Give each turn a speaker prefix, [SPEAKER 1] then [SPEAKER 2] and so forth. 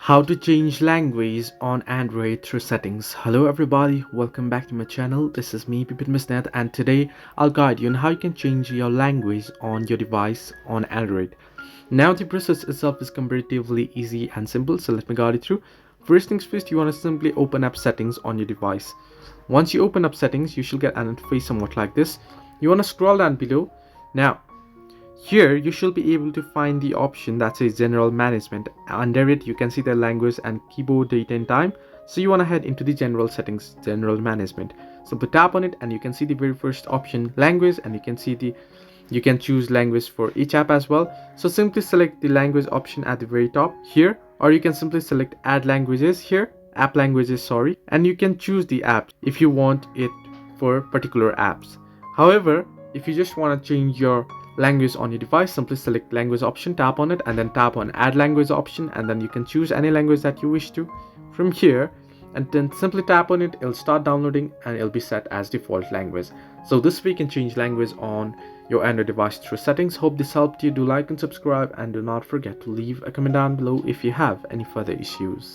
[SPEAKER 1] How to change language on Android through settings. Hello everybody, welcome back to my channel. This is me Pipit Misnet, and today I'll guide you on how you can change your language on your device on Android. Now the process itself is comparatively easy and simple, so let me guide you through. First things first, you want to simply open up settings on your device. Once you open up settings, you should get an interface somewhat like this. You want to scroll down below. Now here you should be able to find the option that says general management. Under it you can see the language and keyboard date and time. So you want to head into the general settings, general management. Simply tap on it and you can see the very first option, language, and you can choose language for each app as well. So simply select the language option at the very top here, or you can simply select add languages here, app languages, sorry, and you can choose the app if you want it for particular apps. However, if you just want to change your language on your device, simply select language option, tap on it, and then tap on add language option, and then you can choose any language that you wish to from here, and then simply tap on it. It'll start downloading and it'll be set as default language. So this way you can change language on your Android device through settings. Hope this helped you. Do like and subscribe, and do not forget to leave a comment down below if you have any further issues.